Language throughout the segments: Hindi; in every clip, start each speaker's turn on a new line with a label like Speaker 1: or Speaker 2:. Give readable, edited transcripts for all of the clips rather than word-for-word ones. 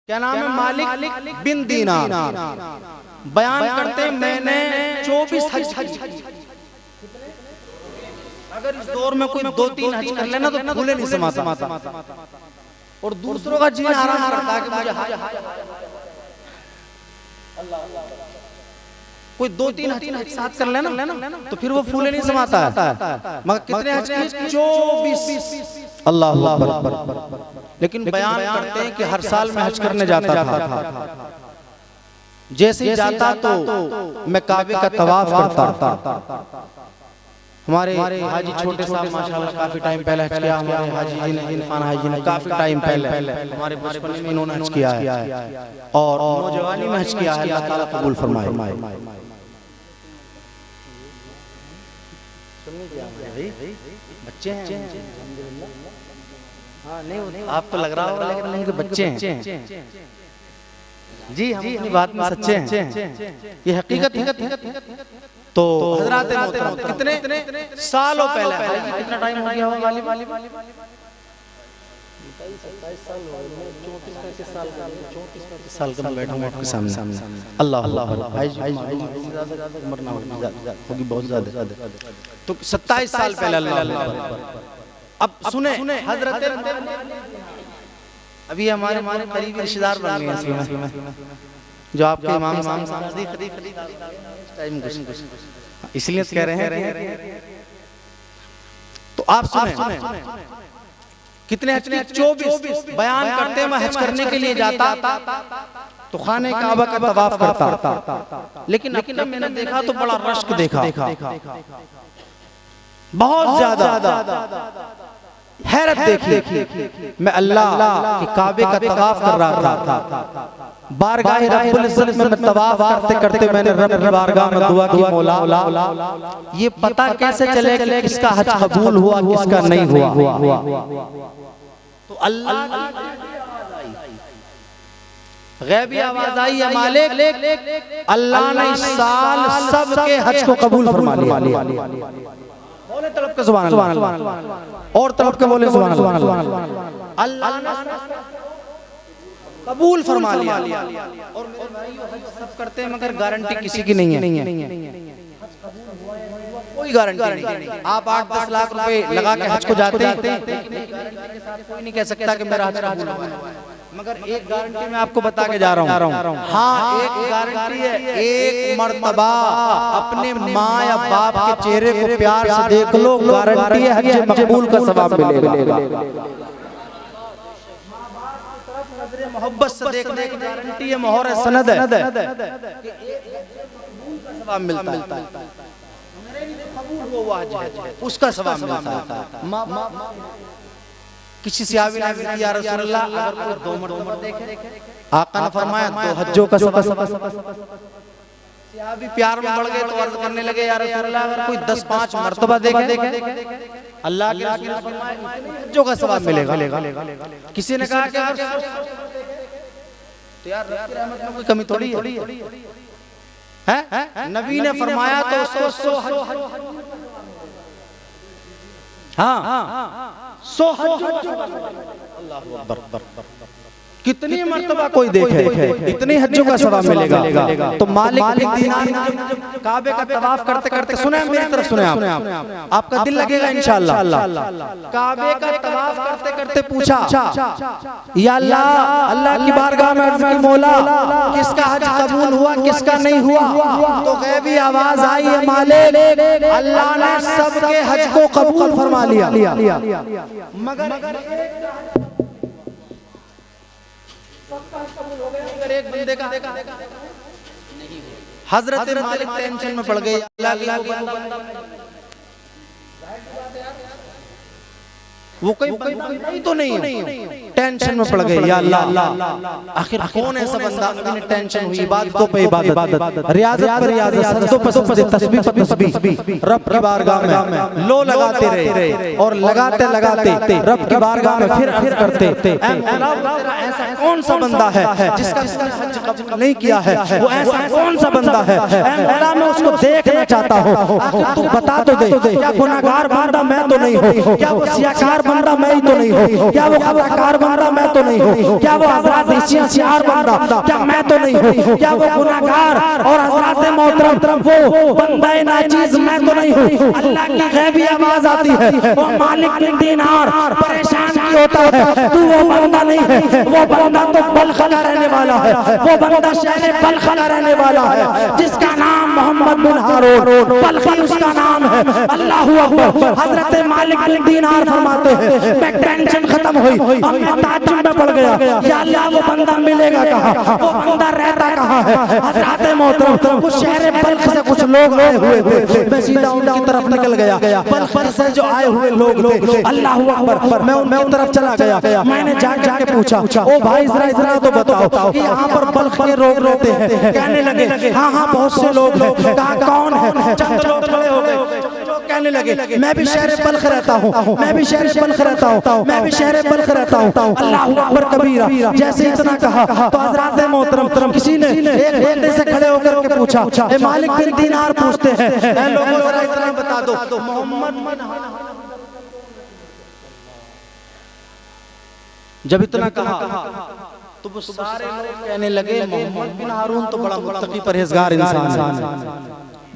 Speaker 1: क्या नाम है, मालिक बिन दीनार बयान करते हैं मैंने 24 हज किए। अगर इस दौर में कोई 2-3 हज कर लेना तो भूले नहीं समाता और दूसरों का जीना हराम करता है कि मुझे कोई 2-3 हज एक साथ कर लेना तो फिर वो फूले नहीं समाता है। मगर कितने हज किए? 24। अल्लाह अकबर। लेकिन बयान करते हैं कि हर साल मैं हज करने जाता था, जैसे ही जाता तो मैं काबे का तवाफ करता। हमारे हाजी छोटे साहब माशाल्लाह काफी टाइम पहले हज किया, हमारे हाजी जी ने इरफान हाजी ने काफी टाइम पहले हमारे बचपन में इन्होंने हज किया है और नौजवानी में हज किया है। अल्लाह ताला कबूल फरमाए। बच्चे हैं हाँ, नहीं आपको लग रहा होगा लेकिन नहीं, बच्चे हैं जी, हम अपनी बात में सच्चे हैं, ये हकीकत है। तो हजरात मोहतरम कितने सालों पहले, कितना टाइम हो गया होगा गालिब? 34 साल का मैं बैठा हूं आपके सामने। अल्लाह अल्लाह उम्र ना होगी बहुत ज्यादा, तो 27 साल पहले। अल्लाह अब सुने हजरत, अभी हमारे करीबी रिश्तेदार बन गए हैं जो आपके इमाम इसलिए कह रहे हैं। तो आप सुने कितने हज किए? 24। बयान करते हैं मैं हज करने के लिए जाता तो खाने काबा का तवाफ करता, लेकिन अब मैंने देखा तो बड़ा रश्क देखा, बहुत ज्यादा हैरत देखी। मैं अल्लाह के काबे का तवाफ कर रहा था, बारगाह रब्बुल इज्जत में मैं तवाफ करते करते मैंने रब की बारगाह में दुआ की, मौला ये पता कैसे चले कि किसका हज कबूल हुआ किसका नहीं हुआ। तो अल्लाह गैबी आवाज आई है, मालिक अल्लाह ने इस साल सबके हज को कबूल फरमा लिया। बोले तलब के सुभान अल्लाह, और तलब के बोले सुभान अल्लाह। अल्लाह ने कबूल फरमा लिया। और मेरे भाइयों हज सब करते हैं मगर गारंटी किसी की नहीं है, कोई गारंटी नहीं। आप 8-10 लाख रुपए लगा के हज को जाते हैं, कोई नहीं कह सकता कि मेरा हज कबूल हुआ। मगर एक गारंटी मैं आपको बता के जा रहा हूँ, हाँ एक गारंटी है, एक मर्तबा अपने माँ या बाप के चेहरे को प्यार से देख लो, गारंटी है हज मकबूल का सवाब मिलेगा। मोहब्बत से देखने की गारंटी है, मोहर सनद है, सवाब मिलता है। उसका सवाब मिलता है। किसी सहाबी ने कहा या रसूल अल्लाह अगर कोई 2 मरतबा देखे, आका ने फरमाया 2 हज्जों का सवाब। सहाबी प्यार में बढ़ गए तो अर्ज करने लगे या रसूल अल्लाह अगर कोई 10-5 मरतबा देखे, अल्लाह के रसूल ने फरमाया हज्जों का सवाब मिलेगा। किसी ने कहा कि तो यार रब की रहमत में कोई कमी थोड़ी है, नबी ने फरमाया तो 100 हज, हाँ 100 कितनी मर्तबा कोई देखे इतनी हज्जों का सवाब मिलेगा। तो मालिक काबे का तवाफ करते करते, सुने मेरी तरफ सुने आप, आपका दिल लगेगा इंशाअल्लाह। काबे का तवाफ करते करते पूछा या अल्लाह, अल्लाह की बारगाह में अर्ज़ की मौला किसका हज कबूल हुआ किसका नहीं हुआ। तो गैबी आवाज आई है मालिक अल्लाह ने सबके हज को कबूल फरमा लिया, मगर एक बंदे का हजरत मालिक टेंशन में पड़ गए, वो कोई बंदा तो नहीं, टेंशन में पड़ गए या अल्लाह आखिर कौन ऐसा बंदा, अभी टेंशन हुई, इबादतों पे इबादत, रियाजत पर रियाजत, सजदों पर सजदे, तस्बीह पर तस्बीह, रब की बारगाह में लो लगाते रहे और लगाते लगाते रब की बारगाह में फिर अर्ज करते ऐसा कौन सा बंदा है जिसका हज कबूल नहीं किया है, वो ऐसा कौन सा बंदा है मौला मैं उसको देखना चाहता हूँ, आखिर तू बता तो दे, क्या गुनाहगार बंदा मैं तो नहीं हूँ, क्या वो सियाकार बंदा मैं ही तो नहीं हूँ, क्या वो खताकार
Speaker 2: बंदा मैं तो नहीं हूँ? क्या वो हजरत होशियार बंदा क्या मैं तो नहीं हूँ? क्या वो गुनाहगार और हजरत मोहतरम वो बंदा नाचीज मैं तो नहीं हूँ? अल्लाह की गैबी आवाज आती है, वो मालिक बिन दीनार परेशान क्यों होता है? तू वो बंदा नहीं है, वो बंदा तो बल्ख का रहने वाला है, वो बंदा शहर बल्ख का रहने वाला है, जिसका नाम मोहम्मद बिन हारून बल्खी उसका नाम है। अल्लाहू अकबर। हजरत मालिक बिन दीनार फरमाते हैं, मैं टेंशन खत्म हुई, अब मैं ताज्जुब में पड़ गया, या अल्लाह वो बंदा मिलेगा कहाँ, वो बंदा रहता कहाँ है? हजरत मोहतरम कुछ शहर बल्ख से कुछ लोग आए हुए थे, मैं सीधा उनकी तरफ निकल गया। बल्ख से जो आए हुए लोग अल्लाहू अकबर, मैं उनकी तरफ चला गया। मैंने जाके पूछा, ओ भाई जरा तो बताओ कि यहाँ पर बल्ख के लोग रहते हैं? कहने लगे हाँ बहुत से लोग हैं। कहा कौन है? चंद लोग खड़े हो गए, कहने लगे मैं भी शहर बल्ख रहता हूँ, मैं भी शहर बल्ख रहता हूँ, मैं भी शहर बल्ख रहता हूँ। अल्लाहू अकबर कबीरा। जैसे इतना कहा तो हजरत मोहतरम किसी ने एक बंदे से खड़े होकर के पूछा, ए मालिक बिन दीनार पूछते हैं, ए लोगों जरा इतना बता दो, मोहम्मद
Speaker 1: जब इतना कहा तो वो सारे लोग कहने लगे मोहम्मद बिन हारून तो बड़ा मुत्तकी परहेजगार इंसान है,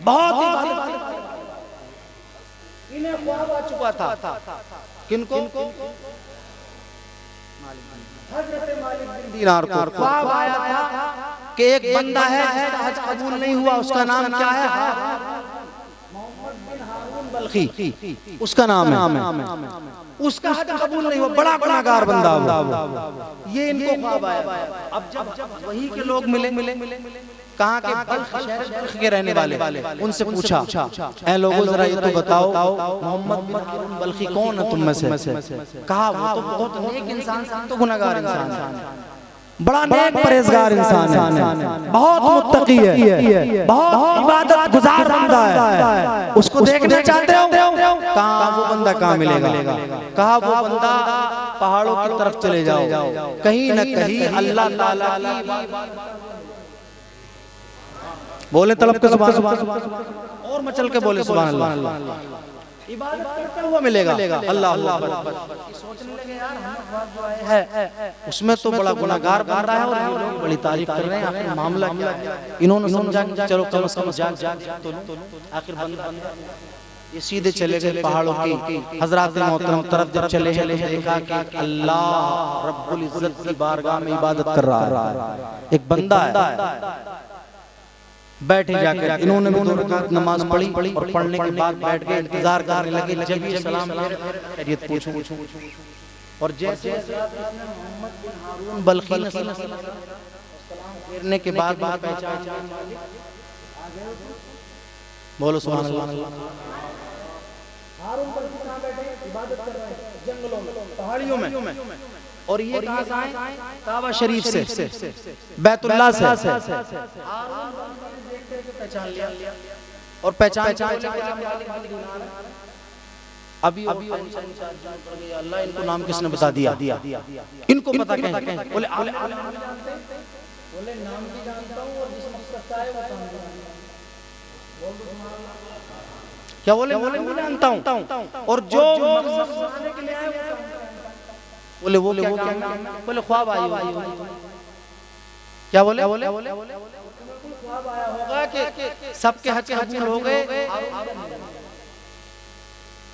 Speaker 1: बहुत इन्हें ख्वाब आ चुका था। किनको? हजरत मालिक बिन दीनार को ख्वाब आया था कि एक बंदा है जिसका हज कबूल नहीं हुआ, उसका नाम क्या है? मोहम्मद बिन हारून बल्खी उसका नाम है। उसका हज कबूल नहीं हुआ, बड़ा गुनाहगार बंदा हुआ। ये इनको ख्वाब आया। अब जब वही के लोग मिले कहाँ के? बल्ख के रहने वाले। उनसे पूछा, ऐ लोगों जरा ये तो बताओ मोहम्मद बिन हारून बल्खी कौन है तुम में से? कहा वो तो बहुत नेक इंसान है, तो गुनाहगार इंसान है, बड़ा नेक परहेजगार इंसान है, बहुत मुत्तकी है, बहुत इबादत गुजार बंदा है, उसको देखना चाहते हो? कहाँ वो बंदा कहाँ मिलेगा? कहा वो बंदा पहाड़ों की तरफ चले जाओ, कहीं न कहीं अल्लाह ताला की बोले तलब के सुभान अल्लाह और मचल के बोले सुभान अल्लाह, इबादत करता हुआ मिलेगा। अल्लाह अकबर। सोचने लगे यार हम है उसमें तो बड़ा गुनाहगार बन रहा है और ये लोग बड़ी तारीफ कर रहे हैं, आखिर मामला क्या है? इन्होंने समझा कि चलो कम से कम जाग तो आखिर बंदा ये सीधे चले गए पहाड़ों की। हजरत मोहतरम तरफ जब चले देखा कि अल्लाह रब्बुल इज्जत की बारगाह में इबादत कर रहा है, एक बंदा है। बैठे जाकर इन्होंने भी 2 रकात नमाज पढ़ी और पढ़ने के बाद बैठ गए, इंतजार करने लगे जब ये सलाम खैरियत पूछूं। और जैसे मोहम्मद बिन हारून बल्खी ने सलाम फेरने के बाद पहचान बोलो सुभान अल्लाह। हारून बल्खी कहां बैठे? इबादत कर रहे हैं जंगलों में, पहाड़ियों में। और ये कहां से आए? काबा शरीफ से, बैतुल्लाह से। पहचान लिया और पहचान अभी अल्लाह इनको नाम किसने बता दिया? इनको पता कैसे? बोले नाम भी जानता हूं और जिस मकसद से आए वो जानता हूं। क्या बोले मैं जानता हूं और जो मकसद के लिए आए बोले वो क्या? बोले ख्वाब आई। क्या बोले? ख्वाब आया होगा कि सबके हज कबूल हो गए।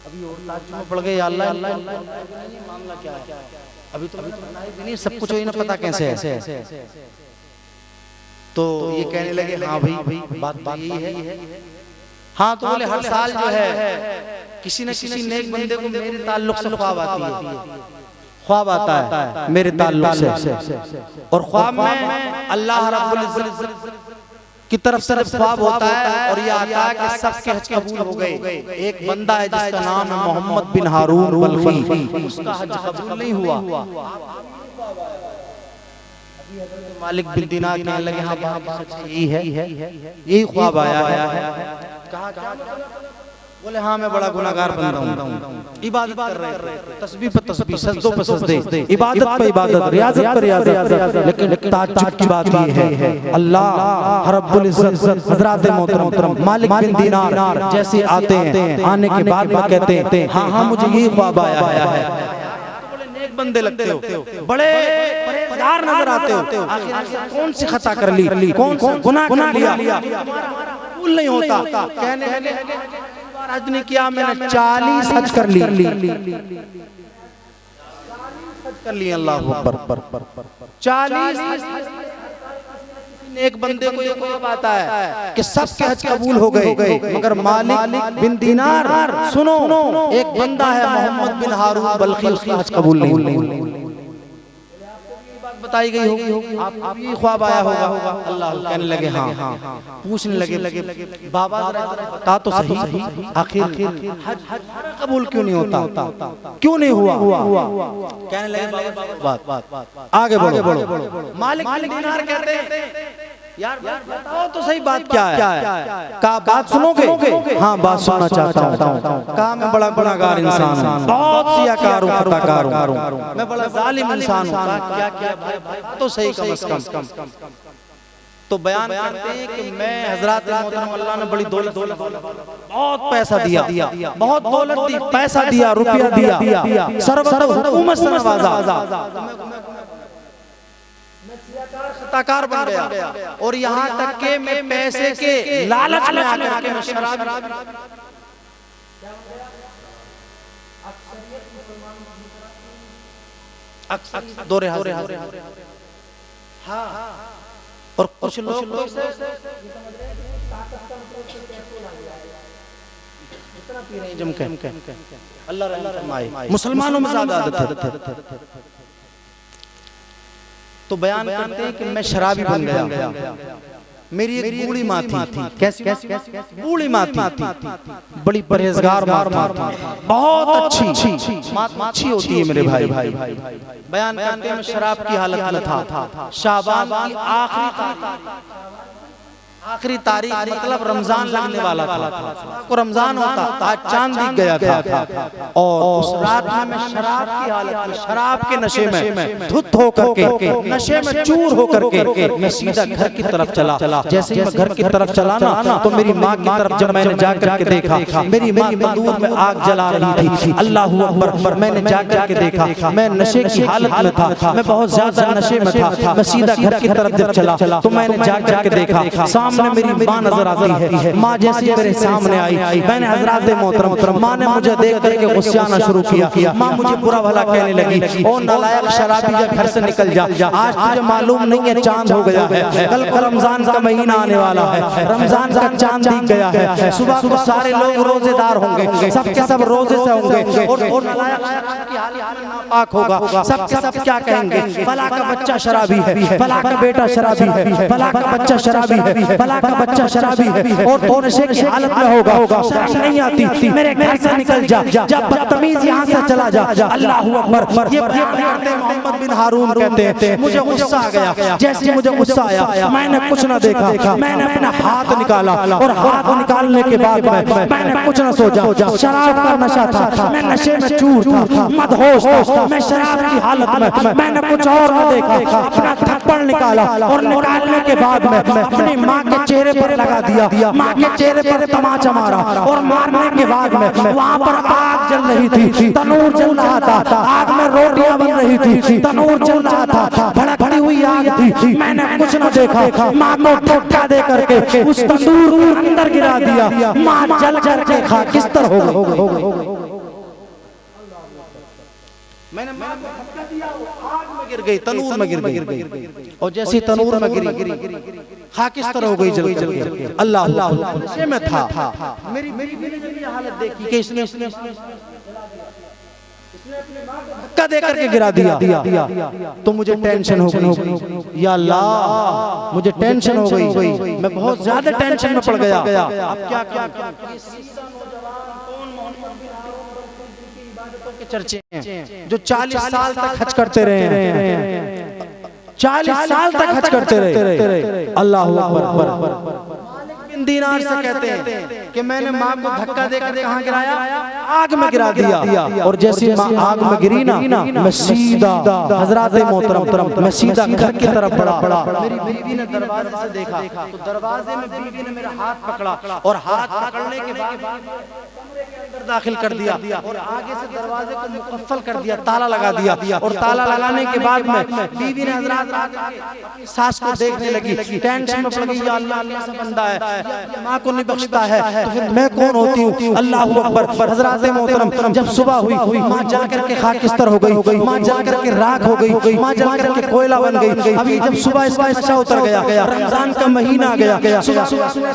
Speaker 1: अभी और ताज्जुब में पड़ गए, अल्लाह मामला क्या है? अभी तो नहीं, सब कुछ इन्हें पता कैसे है? तो ये कहने लगे हाँ भाई बात यही है। हाँ तो बोले हर साल जो है किसी न किसी नेक बंदे को मेरे ताल्लुक से ख्वाब आती है, ख्वाब आता है मेरे ताल्लुक से। और ख्वाब में अल्लाह रब्बुल इज्जत की तरफ से ख्वाब होता है और ये आता है कि सबके हज कबूल हो गए। एक बंदा है जिसका नाम है मोहम्मद बिन हारून बल्खी, उसका हज कबूल नहीं हुआ। मालिक बिन दीनार कहने लगे हाँ यही है, यही ख्वाब आया है। कहा बोले हाँ मैं बड़ा गुनाहगार बन रहा हूँ, इबादत कर रहे थे, तस्बीह पे तस्बीह, सजदों पे सजदे, इबादत पे इबादत, रियाजत पे रियाजत। लेकिन ताज्जुब की बात ये है अल्लाह रब्बुल इज्जत हजरत मोहतरम मालिक बिन दीनार जैसे आते हैं, आने के बाद कहते हैं हाँ मुझे यही ख्वाब आया है। बंदे लगते हो, बड़े परहेजगार नजर आते हो, आखिर कौन सी खता कर ली, कौन सा गुनाह कर लिया, भूल नहीं होता। कहने हज नहीं किया मैंने, 40 हज कर ली, अल्लाह अकबर, 40 एक बंदे को ये बात है कि सबके हज कबूल हो गए, मगर मालिक बिन दीनार, सुनो, एक बंदा है मोहम्मद बिन हारून बल्खी, उसका हज कबूल नहीं बताई गई होगी, आप ये ख्वाब आया होगा। अल्लाह कहने लगे हाँ, पूछने लगे बाबा बता तो सही, आखिर हज कबूल क्यों नहीं होता, क्यों नहीं हुआ? कहने लगे बात आगे बढ़ो। मालिक दीनार कहते हैं यार बताओ तो सही बात क्या है? कहा बात सुनोगे? हाँ बात सुनना चाहता हूँ। कहा मैं बड़ा गुनाहगार इंसान हूँ, बहुत सियाकार हूँ, खताकार हूँ, मैं बड़ा जालिम इंसान हूँ। क्या भाई तो सही कम से कम। तो बयान करते हैं कि मैं हजरत अल्लाह ने बड़ी दौलत, बहुत पैसा दिया, बहुत दौलत दी, पैसा दिया, रुपया दिया, सर्वत्र हुकूमत से नवाजा, खताकार बन गया। और यहाँ तक के मैं पैसे के लालच में आकर के मैं शराब दो रहा। हाँ, और कुछ लोग अल्लाह मुसलमानों में ज्यादा आदत है। तो बयान करते हैं कि मैं शराबी बन गया। मेरी एक बूढ़ी माँ थी, कैसी बूढ़ी माँ थी, बड़ी परहेजगार माँ थी, बहुत अच्छी होती है मेरे भाई। बयान करते हैं मैं शराब की हालत में था, शाबान की आखिरी तारीख, मतलब रमजान लगने वाला था, को रमजान होता था, चांद दिख गया था, और उस रात में मैं शराब की हालत में, शराब के नशे में धुत हो करके, नशे में चूर हो करके मैं सीधा घर की तरफ चला। जैसे ही मैं घर की तरफ चला ना, तो मेरी माँ की तरफ जब मैंने जाकर के देखा, मेरी माँ तंदूर में आग जला रही थी। अल्लाह अकबर, मैंने जाकर के देखा, मैं नशे की हालत में था, मैं बहुत ज्यादा नशे में था। मैं सीधा घर की तरफ जब चला तो मैंने जाकर के देखा, सामने मेरी माँ नजर आती है। माँ जैसी मेरे सामने आई, मैंने हजरत मोहतरम, माँ ने मुझे देख करके गुस्सा आना शुरू किया। माँ मुझे बुरा भला कहने लगी, ओ नालायक शराबी, जब घर से निकल जा, आज तुझे मालूम नहीं है चांद हो गया है, कल को रमजान का महीना आने वाला है, रमजान का चांद दिख गया है, सुबह को सारे लोग रोजेदार होंगे, सबके सब रोजे से होंगे, और नापाक होगा, सबके सब क्या कहेंगे, फला का बच्चा शराबी है, फला का बेटा शराबी है, फला का बच्चा शराबी है, फला का बच्चा शराबी है, और तो नशे की हालत में होगा, शर्म नहीं आती, मेरे घर से निकल जा, जब बदतमीज यहाँ से चला जा। अल्लाह अकबर। ये मोहम्मद बिन हारून कहते हैं, मुझे गुस्सा आ गया। जैसे मुझे गुस्सा आया, मैंने कुछ ना देखा, मैंने अपना हाथ निकाला, और हाथ निकालने के बाद मैंने कुछ ना सोचा, शराब का नशा था, मैं नशे में चूर था, मदहोश था, मैं शराब की हालत में, मैंने कुछ और ना देखा, अपना थप्पड़ निकाला, और निकालने के बाद में अपनी माँ के चेहरे पर लगा दिया, माँ के चेहरे पर तमाचा मारा, और मारने के बाद में वहाँ पर आग जल रही थी, तनूर जल रहा था, आग में रोटियां बन रही थी, तनूर जल रहा था, भड़कती हुई आग थी। मैंने कुछ न देखा, माँ को धक्का दे करके उस तंदूर के अंदर गिरा दिया, माँ जल जल के खाकिस्तर हो गई। मैंने माँ को धक्का दिया, आग में गिर गई, तनूर में गिर गई, और जैसे तनूर में गिरी खाकिस्तर हो गई, जल गई। अल्लाह नशे में था। मेरी हालत देखी कि इसने धक्का दे करके गिरा दिया, तो मुझे टेंशन हो गई, या अल्लाह मुझे टेंशन हो गई, मैं बहुत ज्यादा टेंशन में पड़ गया। अब क्या के चर्चे हैं जो 40 साल तक हज करते रहे, 40 साल तक हज करते रहे। अल्लाह अकबर। बिन दीनार से कहते हैं कि मैंने माँ को धक्का देकर कहाँ गिराया,
Speaker 2: आग में गिरा दिया। और जैसे माँ आग में गिरी ना, मैं सीधा हजरात मोहतरम मैं सीधा घर की तरफ बढ़ा।
Speaker 1: मेरी बीवी ने दरवाजे से देखा तो दरवाजे में बीवी ने मेरा हाथ पकड़ा और हाथ पकड़ने के बाद कमरे के अंदर दाखिल कर दिया और आगे से दरवाजे को मुकफ्फल कर दिया, ताला लगा दिया। और ताला लगाने के बाद में बीवी ने हजरात सास को देखने लगी, टेंशन में पड़ गई, या अल्लाह अल्लाह से बंदा है, माँ को नहीं बख्शता है तो फिर
Speaker 2: मैं कौन होती हूँ। अल्लाह अकबर। हजरात मोहतरम जब सुबह हुई, माँ जल करके खाकिस्तर हो गई, माँ जल करके राख हो गई, माँ जल करके कोयला बन गई। अभी जब सुबह इसका नशा उतर गया, रमजान का महीना आ गया,
Speaker 1: सुबह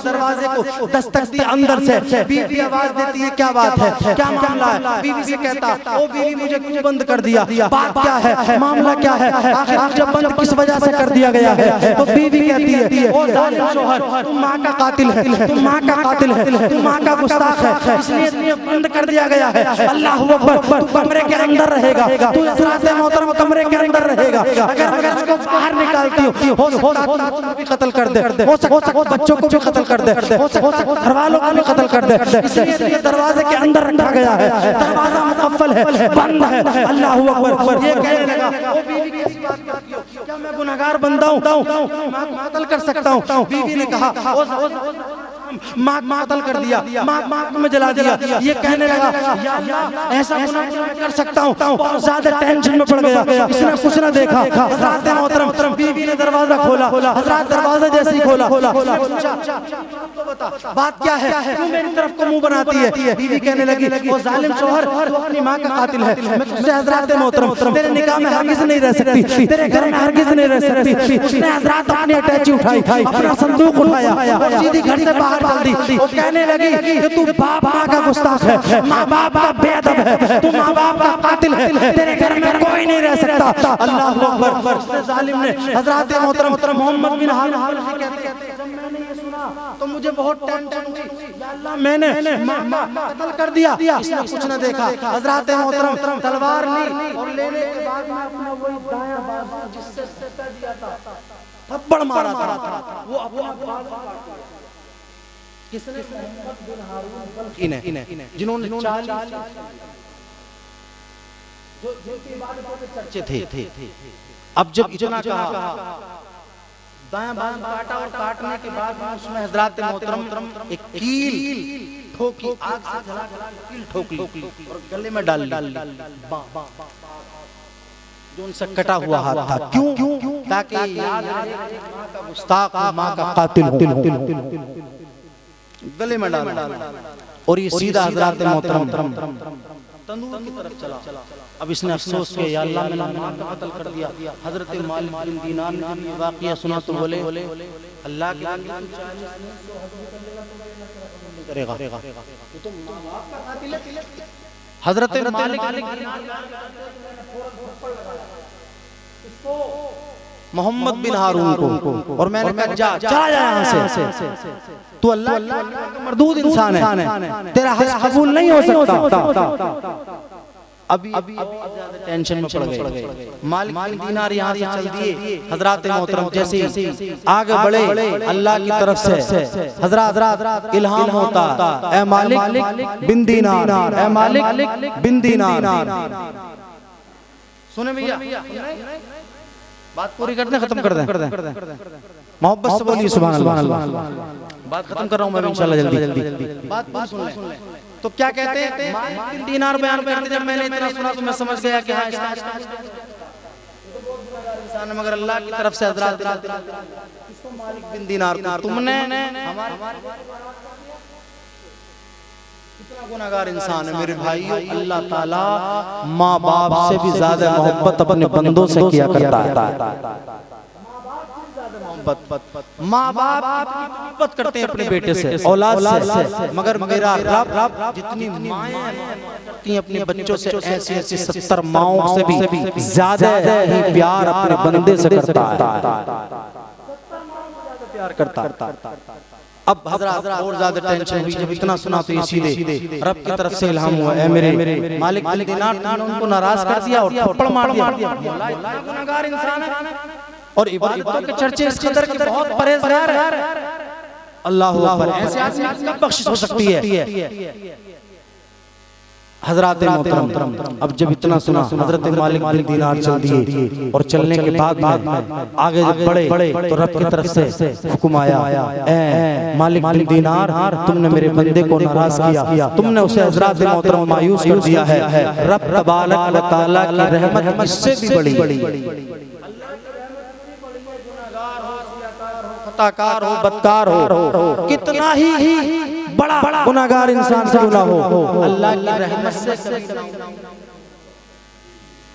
Speaker 1: दरवाजे को दस्तक दी अंदर से, बीवी आवाज देती है, क्या बात है, क्या मामला है। बीवी से कहता, ओ बीवी मुझे क्यों बंद कर दिया,
Speaker 2: बात क्या है, मामला क्या है, आखिर जब बंद किस वजह से कर दिया गया है। तो बीवी कहती है, ओ जालिम शौहर, तुम माँ का कातिल है, तुम माँ का कातिल है, तुम माँ का गुस्ताख है, इसलिए बंद कर दिया गया है। अल्लाह अकबर। तू कमरे के अंदर रहेगा, तू हज़रात मोहतरम कमरे के अंदर रहेगा। अगर उसको बाहर निकालती हो सकता है भी कत्ल कर दे, हो सकता बच्चों को भी कत्ल कर दे, हो सकता घर वालों को भी कत्ल कर दे। इसलिए दरवाजे के अंदर रखा गया है, दरवाजा मुकफ्फल है, बंद है। अल्लाह अकबर। ये कहने लगा, ओ बीवी कैसी बात करती हो, क्या मैं गुनहगार बंदा हूँ, माँ को कत्ल कर सकता हूँ। बीवी ने कहा, माँ कत्ल कर दिया, माँ को मैं जला दिया। ये कहने लगा, या अल्लाह ऐसा गुनाह मैं कर सकता हूँ। बहुत ज्यादा टेंशन में पड़ गया, इसने कुछ ना देखा। हज़रात मोहतरम बीवी ने दरवाजा खोला, हज़रात दरवाजा जैसे ही खोला, तो बता बात क्या है, क्यों मेरी तरफ को मुंह बनाती है। बीवी कहने लगी, वो जालिम शौहर तू अपनी माँ का कातिल है, मैं तुझसे हज़रात मोहतरम तेरे निकाह में हरगिज़ नहीं रह सकती, तेरे घर में हरगिज़ नहीं रह सकती। उसने हज़रात अपनी अटैची उठाई, अपना संदूक उठाया और सीधी घर से बाहर चल दी। वो कहने लगी कि तू बाप माँ का गुस्ताख है, माँ बाप का बेअदब है, तू माँ बाप का कातिल है, तेरे घर में कोई नहीं रह सकता। अल्लाह अकबर। उस जालिम ने हज़रात मोहतरम मोहम्मद बिन हारिस से कहते, जब मैंने ये सुना तो मुझे बहुत टेंशन हुई, या अल्लाह मैंने कत्ल कर दिया, इसने कुछ न देखा। हज़रात मोहतरम तलवार ली और लेने के बाद में अपना वही दायां बाजू जिससे सटा दिया था थप्पड़ मारा था, वो किसने, मोहम्मद बिन हारून, जिन्होंने जो जिनकी इबादतों के चर्चे थे। अब जब इतना कहा, दायां बाजू काटा और काटने के बाद उसमें हज़रात मोहतरम एक कील ठोकी, आग से जला कील ठोकी और गले में डाल जो उनसे कटा हुआ हाथ था। क्यों? ताकि याद रहे माँ का गुस्ताख, माँ का कातिल हो, गले में डाल। और ये सीधा हज़रात मोहतरम तंदूर की तरफ चला। अब इसने अफसोस किया, या अल्लाह मैंने माँ का कत्ल कर दिया। हज़रत मालिक बिन दीनार ने जब ये वाक़या सुना तो बोले, अल्लाह के करेगा, हज़रत मालिक मोहम्मद बिन हारून को, और मैंने कहा जा चला जा यहाँ से, तू अल्लाह का मरदूद इंसान है, तेरा हक कबूल नहीं हो सकता। अभी टेंशन में पड़ गए। मालिक बिन दीनार यहाँ से चल दिए। हज़रात मोहतरम जैसे आगे बढ़े, अल्लाह की तरफ से हज़रात इल्हाम होता, ए मालिक बिन दीनार, ए मालिक बिन दीनार। सुने भैया, बात पूरी कर दें, खत्म कर दें, मोहब्बत से बोलिए सुभान अल्लाह। बात खत्म कर रहा हूँ मैं इंशाल्लाह जल्दी। बात सुन लें। तो क्या कहते हैं, मालिक बिन दीनार बयान करते, जब मैंने इतना सुना तो मैं समझ गया कि हाँ इंसान, मगर अल्लाह की तरफ से हज़रात मालिक बिन दीनार तुमने कितना गुनाहगार इंसान है मेरे भाई। अल्लाह ताला माँ बाप से भी ज्यादा मोहब्बत अपने बंदों से किया करता है। माँ बाप मोहब्बत करते हैं अपने बेटे से, औलाद से, मगर मेरा रब जितनी माएं करती हैं अपने बच्चों से, ऐसी 70 माओं से भी ज्यादा ही प्यार अपने बंदे से करता है, प्यार करता है। अब हज़रात और ज्यादा टेंशन हुई जब इतना सुना तो ये सीधे रब की तरफ से इल्हाम हुआ, है मेरे मालिक बिन दीनार ने उनको नाराज कर दिया और थप्पड़ मार दिया। गुनाहगार इंसान है और इबादतों के चर्चे इस कदर के बहुत परहेजगार है
Speaker 1: अल्लाह अकबर। ऐसे आदमी की कब बख्शिश हो सकती है? हजरत मोहतरम, अब जब इतना सुना, हजरत मालिक बिन दीनार चल दिए और चलने के बाद में आगे जब बढ़े तो रब की तरफ से हुक्म आया, ए मालिक बिन दीनार, तुमने मेरे बंदे को नाराज किया, तुमने उसे हजरत मोहतरम मायूस कर दिया है। रब तबारक व तआला की रहमत इससे भी बड़ी, खताकार हो, बदकार हो, कितना ही बड़ा गुनाहगार इंसान क्यों ना हो, अल्लाह की रहमत से,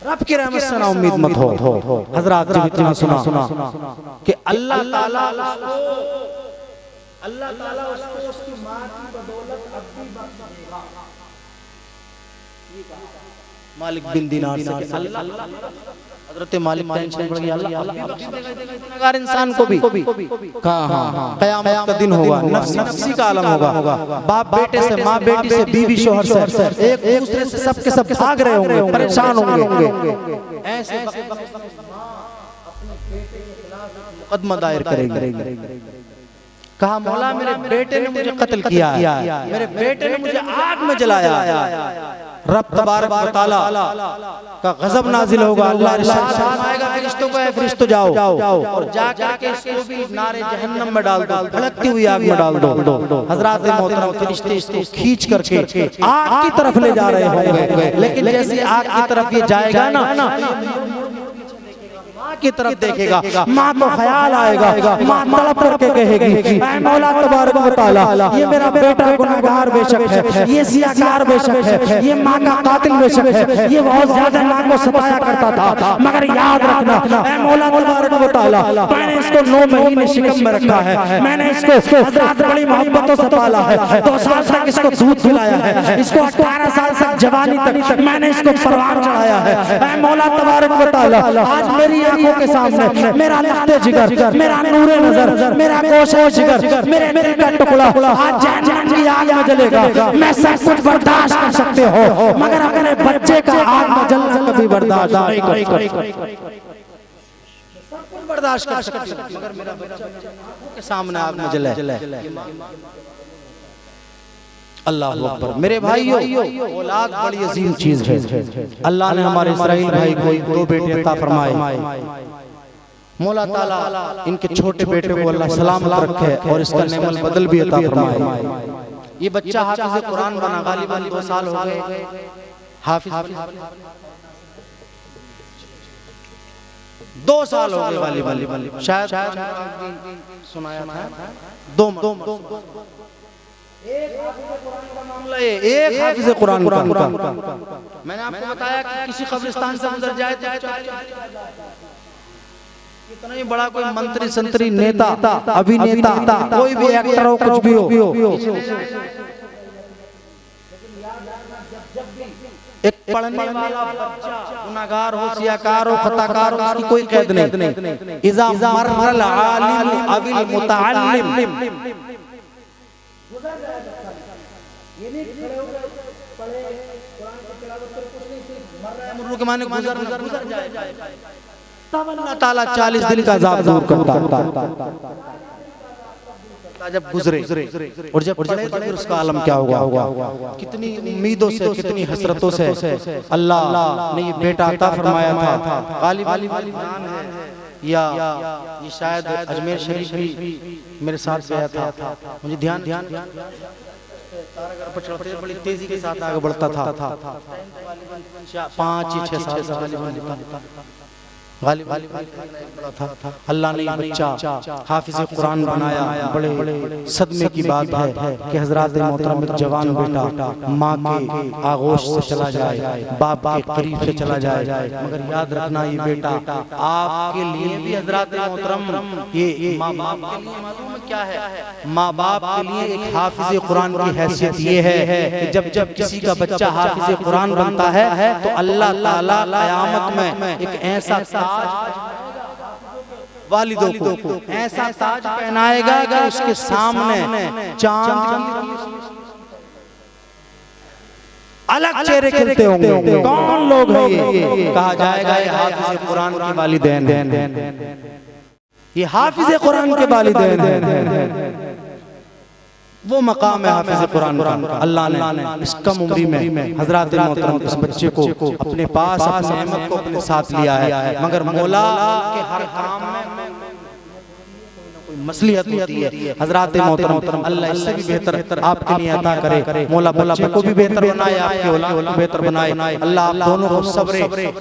Speaker 1: रब की रहमत से ना उम्मीद मत हो। हजरत जब इतना सुना कि अल्लाह ताला उसको उसकी मां की बदौलत अब भी बख्शेगा। मालिक बिन दीनार से अल्लाह, हजरत मालिक टेंशन पड़ गया, अल्लाह इंसान को भी कहा क़यामत का दिन होगा, नफ्सी का आलम होगा, बाप बेटे से, माँ बेटी से, बीवी शोहर से, एक दूसरे से सबके सब भाग रहे होंगे, परेशान होंगे। ऐसे मुकदमा दायर करेंगे। कहा मौला मेरे बेटे ने मुझे कत्ल किया, मेरे बेटे ने मुझे आग में जलाया। रब तबारक व तआला का गजब नाजिल होगा, अल्लाह इरशाद फरमाएगा फरिश्तों को, फरिश्तों जाओ और जा करके इसको भी नारे जहन्नम में डाल दो, भड़कती हुई आग में डाल दो। हजरत मोहतरम फरिश्ते इसको खींच करके आग की तरफ ले जा रहे होंगे, लेकिन जैसे आग की तरफ ये जाएगा ना, की तरफ देखेगा, माँ को ख्याल आएगा, माँ तड़प करके कहेगी, ऐ मौला तबारक व तआला, ये मेरा बेटा गुनाहगार बेशक है, ये सियाकार बेशक है, ये माँ का कातिल बेशक है, ये बहुत ज्यादा माँ को सताया करता था, मगर याद रखना ऐ मौला तबारक व तआला, मैंने इसको 9 महीने शिकम में रखा है, मैंने इसको हज़रत बड़ी मोहब्बतों से पाला है, 2 साल तक इसको दूध पिलाया है, इसको 18 साल तक जवानी तक मैंने इसको परवान चढ़ाया है। ऐ मौला तबारक व तआला, आज मेरी आंखों के सामने मेरा लख्ते जिगर, मेरा नूरे नजर, मेरा गोशे जिगर, मेरे दिल का टुकड़ा आज जहन्नम की आग में जलेगा। मैं सब कुछ बर्दाश्त कर सकते हो, मगर अपने बच्चे का आग में जलना कभी बर्दाश्त नहीं कर सकते। सब कुछ बर्दाश्त कर सकते हो, मगर मेरा बच्चा के सामने आग में जले। अल्लाह अकबर। मेरे भाइयों, औलाद बड़ी अजीम चीज है। अल्लाह ने हमारे इस्राइल भाई को 2 बेटे अता फरमाए। मौला ताला इनके छोटे बेटे को अल्लाह सलामत रखे और इसका नेमल बदल भी अता फरमाए। ये बच्चा हाफिज़ कुरान बना, गालिबन 2 साल हो गए हाफिज, 2 साल हो गए गालिबन, शायद सुनाया था 2 एक हाफिज़ कुरान का। मैंने आपको बताया कि किसी कब्रिस्तान से गुजर जाए तो इतना ही बड़ा कोई मंत्री संतरी नेता अभिनेता कोई भी एक्टर हो, कुछ भी हो, एक पढ़ने वाला बच्चा गुनाहगार हो, सियाकार हो, खताकार हो, उसकी कोई कैद नहीं। इज़ा मरल आलिम अविल मुतअल्लिम, ये नहीं खड़े हो गए पढ़े कुरान की तिलावत कर कुछ नहीं, सिर्फ मर रहा है मुर्रू के माने गुजर जाए, तब अल्लाह ताला 40 दिन का अज़ाब दूर करता। जब गुजरे और जब पढ़े तो फिर उसका आलम क्या होगा। कितनी उम्मीदों से, कितनी हसरतों से अल्लाह ने ये बेटा अता फरमाया था। गालिब या ये शायद अजमेर शरीफ भी मेरे साथ गया था, मुझे ध्यान पर चढ़ते बड़ी तेजी के साथ आगे बढ़ता था। 5-6 साल अल्लाह ने बच्चा हाफिज़ कुरान बनाया। बड़े सदमे की बात है कि हजरत मोहतरम एक जवान बेटा माँ के आगोश से चला जाए, बाप के करीब से चला जाए, मगर याद रखना ये बेटा आपके लिए भी हजरत मोहतरम ये माँ बाप के लिए मालूम है क्या है? माँ बाप के लिए एक हाफिज़ कुरान की हैसियत ये है कि जब जब किसी का बच्चा हाफिज़ कुरान बनता है तो अल्लाह ताला क़यामत में एक ऐसा वालिदों को ऐसा ताज पहनाएगा कि उसके सामने चांद अलग चेहरे खिलते होंगे। कौन लोग हैं ये? कहा जाएगा ये हाफिज़ कुरान के वालिदैन, ये हाफिज़ कुरान के वालिदैन हैं। वो मकाम है हाफिज़ कुरान का। अल्लाह ने इस कम उम्री में हजरत मोहतरम इस बच्चे को अपने पास, अपनी नेमत को अपने साथ लिया है। मगर मौला के हर काम में मसलियत होती है। हजरत मोहतरम अल्लाह इससे भी बेहतर आपके लिए अता करे। मौला बच्चे को भी बेहतर बनाए, आपके औलाद को बेहतर बनाए। अल्लाह आप दोनों को सब्र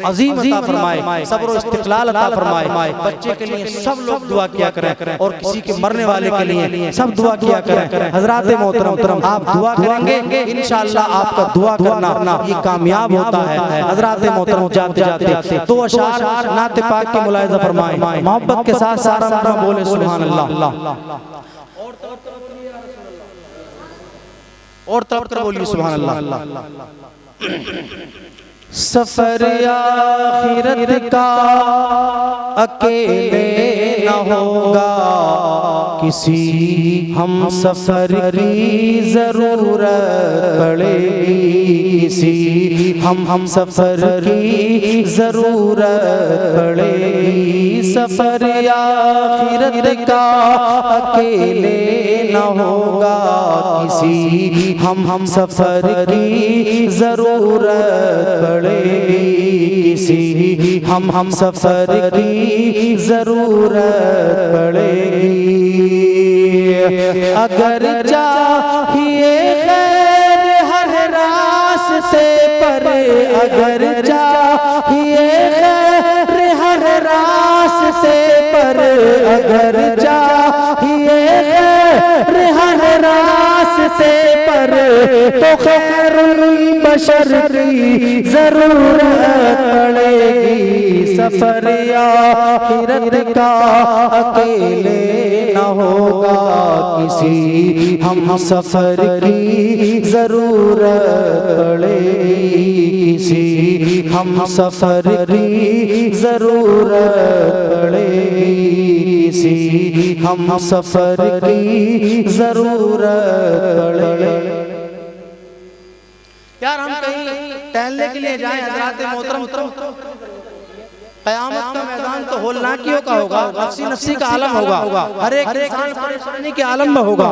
Speaker 1: अजीम अता फरमाए, सब्र और इस्तिक़लाल अता फरमाए। बच्चे के लिए सब लोग दुआ किया करें और किसी के मरने वाले के लिए सब दुआ किया करें। हजरत मोहतरम आप दुआ करेंगे, इंशाअल्लाह आपका दुआ करना ये कामयाब होता है। हजरत मोहतरम जाते जाते तो अशार नाते पाक के मुलाहिज़ा फरमाए, मोहब्बत के साथ सारा मरना बोले सुभान अल्लाह। और तड़प कर बोलिए सुभान अल्लाह। सफर आखिरत का अकेले न होगा, किसी हम सफर की जरूरत पड़ेगी, किसी हम सफर की जरूरत पड़ेगी। सफर आखिरत का अकेले न होगा, किसी हम सफर की जरूरत पड़ेगी, किसी हम सफर की जरूरत पड़ेगी। अगर चाहिए खैर हर रास्ते पर, अगर चाहिए खैर हर रास्ते पर, अगर चाहिए खैर हर रास्ते पर, तो खैरुल बशर की जरूरत पड़ेगी। सफर आखिरत का अकेले न होगा, किसी हम सफर की जरूरत पड़ेगी, किसी हम सफर की जरूरत पड़ेगी, किसी हम सफर की जरूरत पड़ेगी। यार हम कहीं टहलने के लिए जाएं हजरत मोहतरम, क़यामत का मैदान तो होलनाकियों का होगा, नफ्सी नफ्सी का आलम होगा, हर एक इंसान परेशानी के आलम में होगा।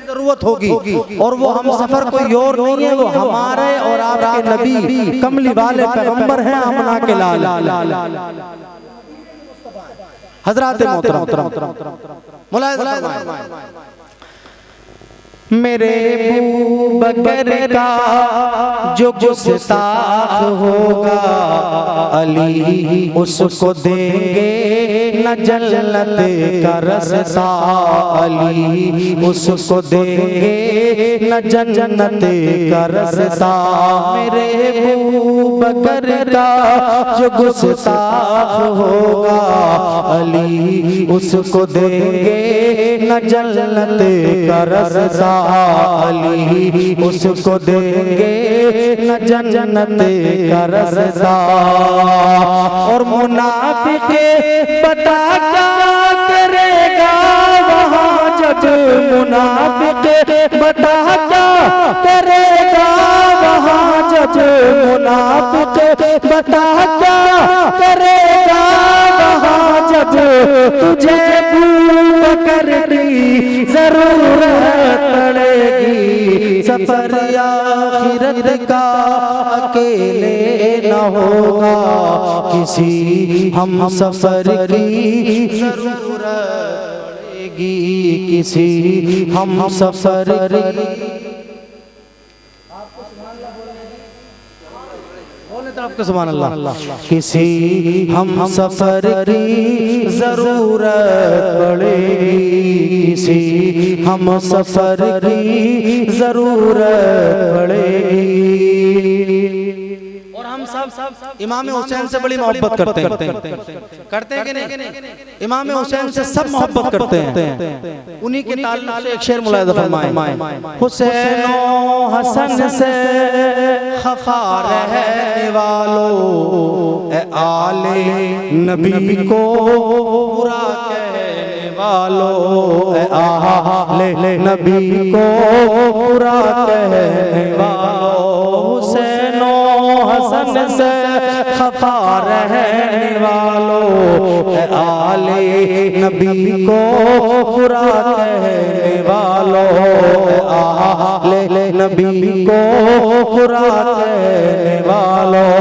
Speaker 1: जरूरत होगी और वो हम सफर कोई और नहीं है, वो हमारे और आपके नबी कमली वाले पैगंबर हैं, आमना के लाल हजरत मोहतरम मुलाहिज़ा मेरे अबू बकर का जो गुस्ताख होगा, अली उसको देंगे न जन्नत का रस्ता, अली उसको देंगे न जन्नत का रस्ता। मेरे अबू बकर का जो गुस्ताख होगा, अली उसको देंगे न जन्नत का रस्ता, अली उसको देंगे न जन्नत का रज़ा। और मुनाफिक बता क्या करेगा वहाँ जब, मुनाफिक बता क्या करेगा वहाँ जब, मुनाफिक बता क्या करेगा वहाँ जब, तुझे अबू बकर की जरूरत पड़ेगी। सफर आखिरत का अकेले न होगा, किसी हम सफर की जरूरत पड़ेगी, किसी हम सफर की। आपके सुभान अल्लाह। किसी हम सफर की जरूरत पड़ेगी, किसी हम सफर की जरूरत पड़ेगी। और हम सब इमाम हुसैन से बड़ी मोहब्बत करते हैं कि नहीं? इमाम हुसैन से सब मोहब्बत करते हैं। उन्हीं के ताल्लुक से एक शेर मुलाहिज़ा फरमाए, हुसैन हसन से खफा रहने वालों, ए आले नबी को बुरा कहने वालों, ए आले नबी को बुरा कहने वालों। हुसैन हसन से खफा रहने वालों, ए आले
Speaker 2: नबी को बुरा कहने वालों, आले नबी को बुरा कहने वालों,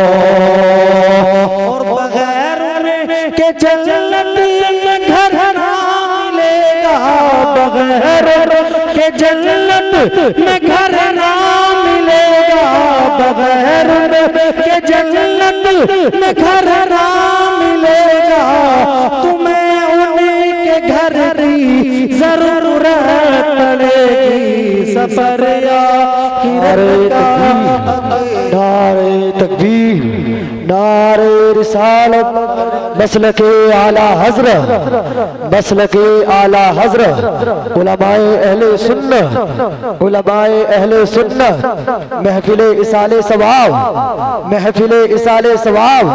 Speaker 2: और बगैर के जन्नत में घर ना मिलेगा, बगैर के जन्नत में घर ना मिलेगा, बगैर के जन्नत में घर ना मिलेगा, तुम्हें उनके घर की जरूरत पड़ेगी। सफर आखिरत का नारे तकबीर, नारे रिसालत, मसलके आला हज़रत, मसलके आला हज़रत, उलमाए अहले सुन्नत, उलमाए अहले सुन्नत, महफिले इसाले सवाब, महफिले इसाले सवाब,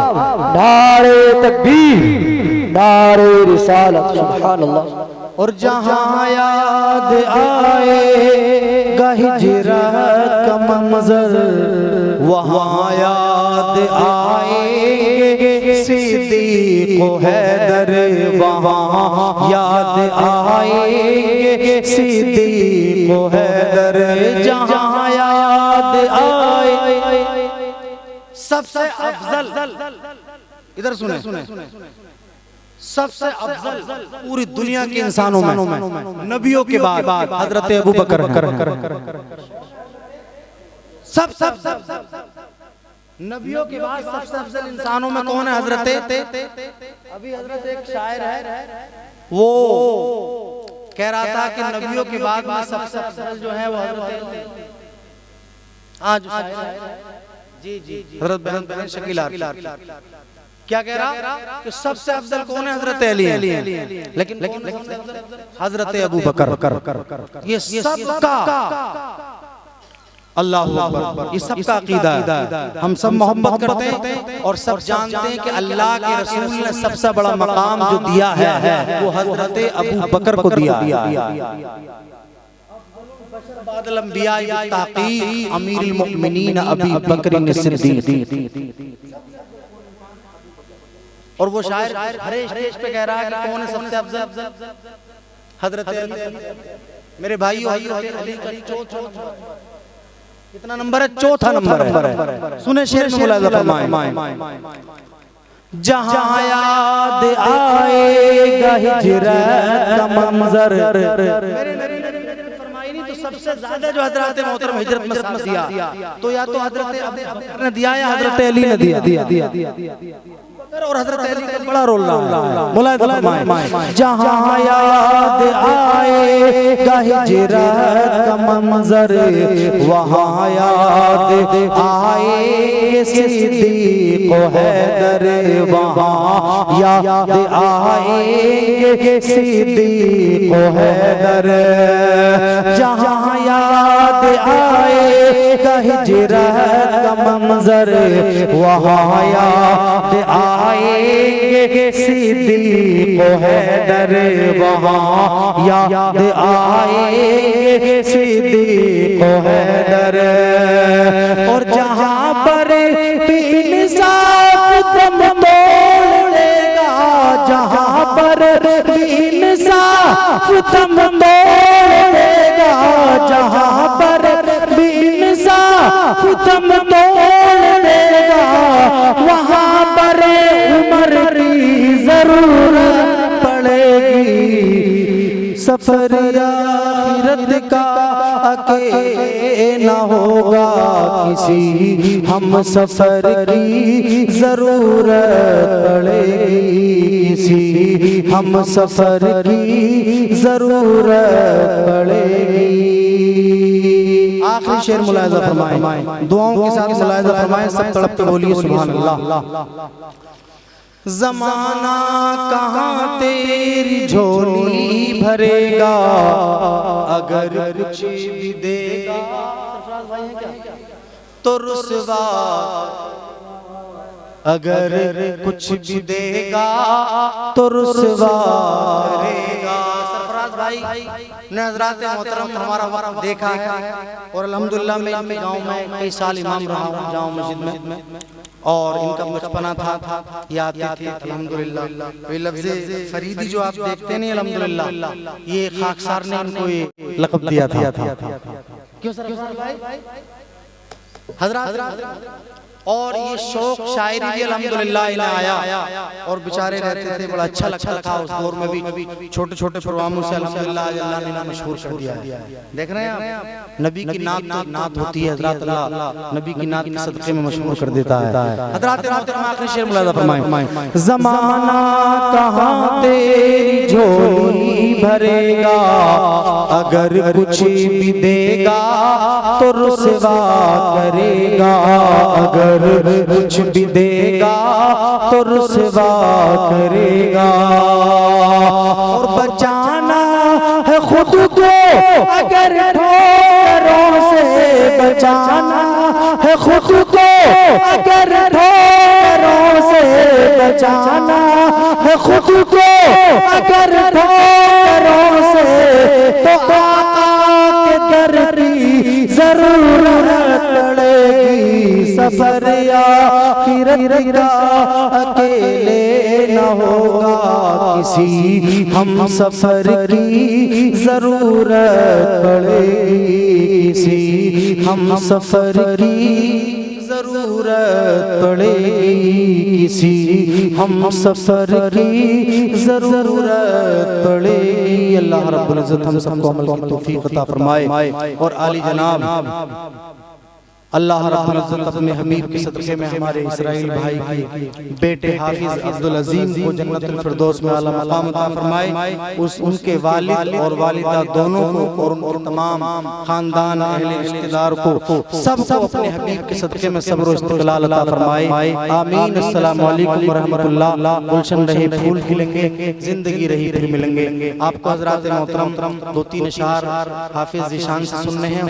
Speaker 2: नारे तकबीर, नारे रिसालत, सुभान अल्लाह।
Speaker 1: और जहाँ याद आएगा हिजरत का मंजर, वहाँ याद आएंगे सिद्दीक़ व हैदर, वहाँ याद आएंगे सिद्दीक़ व हैदर, जहाँ याद आए सबसे अफजल, इधर सुने, सबसे अफजल पूरी दुनिया के इंसानों में नबियों के बाद हजरत अबू बकर सब नबियों के बाद सबसे अफजल इंसानों में कौन है? हजरत अभी हजरत एक शायर है, वो कह रहा था कि नबियों के बाद में सबसे अफजल जो है वो हजरत आज जी हजरत बहन शकीला क्या कह रहा कि सबसे अफजल कौन है? हजरत अली है। लेकिन हजरत अबू बकर, ये सबका अल्लाह अकबर, ये सबका अकीदा है। हम सब मोहब्बत करते हैं और सब जानते हैं कि अल्लाह के रसूल ने सबसे बड़ा मकाम जो दिया है वो हजरत अबू बकर को दिया। बादल अंबिया ताक़ी अमीरुल मुमिनीन अबू बकर सिद्दीक़। और वो शायर हर स्टेज पे कह रहा है कि कौन है सबसे अफजल? हजरत अली। मेरे भाइयों, हजरत अली का कितना नंबर है? चौथा नंबर है। सुने शेर में मुलाज़ा फरमाएं, जहाँ याद आएगा हिजरत का मंजर, तो सबसे ज्यादा जो हजरत मोहतरम हिजरत मसलक दिया, तो या तो हजरत अबू बकर ने दिया या हजरत अली ने दिया। और हजरत अली का बड़ा रोल रहा। मुलाज़ा फरमाएं, जहाँ याद आएगा हिजरत का मंजर, वहाँ याद आएंगे सिद्दीक़ व हैदर, वहाँ याद आएंगे सिद्दीक़ व हैदर, जहाँ याद आएगा हिजरत का मंजर, वहाँ याद आएंगे सिद्दीक़ व हैदर, वहाँ याद आएंगे सिद्दीक़ व हैदर, और जहाँ पर इंसाफ दम तोड़ेगा, जहाँ पर इंसाफ दम तोड़ेगा, जहाँ पर इंसाफ दम तोड़ेगा, वहाँ पर उमर की जरूरत पड़ेगी। सफर आखिरत का अकेला होगा किसी, हम सफर की जरूरत पड़ेगी किसी, हम सफर की जरूरत पड़ेगी। आखिरी शेर मुलाज़ा फरमाएं, दुआओं के साथ मुलाज़ा फरमाएं, सब तड़प के बोलिए सुभान अल्लाह। ज़माना कहाँ तेरी झोली भरेगा, अगर कुछ भी देगा तो रुसवा, अगर कुछ भी देगा तो रुसवा करेगा। सरफराज भाई ने हज़रात मोहतरम हमारा वक्त देखा है और अल्हम्दुलिल्लाह मैं गाँव में कई साल इमाम रहा हूँ, जामा मस्जिद में, और इनका बचपना था, ये आते थे अल्हम्दुलिल्लाह। ये लफ्ज़ फरीदी जो आप देखते नहीं अल्हम्दुलिल्लाह, ये खाकसार ने इनको ये लक़ब दिया था। क्यों सर भाई हज़रात, और ये शौक शायरी भी अल्हम्दुलिल्लाह इन्हें आया और बेचारे रहते थे, बड़ा अच्छा लगता था उस दौर में भी। छोटे छोटे प्रोग्रामों से अल्हम्दुलिल्लाह अल्लाह ने इन्हें मशहूर कर दिया है। देख रहे हैं आप, नबी की नात होती है हज़रात, अल्लाह नबी की नात के सदक़े में मशहूर कर देता है। हज़रात आखिरी शेर मुलाज़ा फरमाएं।
Speaker 2: ज़माना कहाँ तेरी झोली भरेगा, अगर कुछ भी देगा तो रुसवा करेगा, अगर कुछ भी देगा तो रुसवा करेगा। और बचाना है खुद को अगर ठोकरों से, बचाना है खुद को अगर ठोकरों से, बचाना है खुद को अगर ठोकरों से, तो आका के दर की जरूरत पड़ेगी। सफर आखिरत का अकेले न होगा, किसी हम सफर की जरूरत पड़ेगी, किसी हम सफर की जरूरत पड़ेगी, किसी हम सफर की जरूरत पड़ेगी। अल्लाह रब्बुल इज्जत हम सबको अमल की तौफीक अता फरमाए। और आली जनाब अल्लाह रब्बुल इज्जत अपने हबीब के सदक़े में हमारे इस्राइल भाई की बेटे हाफिज अब्दुल अजीम को जन्नतुल फिरदौस में आला मकाम अता फरमाए। उस उनके वालिद और वालिदा दोनों को और उनके तमाम खानदान अहले रिश्तेदार को सबको अपने हबीब के सदक़े में सब्र और इस्तिक़लाल अता फरमाए। आमीन। अस्सलामु अलैकुम व रहमतुल्लाह। गुलशन रहे फूल खिलेंगे, जिंदगी रही फिर मिलेंगे। आपको हज़रात मोहतरम 2-3 अशआर हाफिज ज़ीशान से सुनने हैं।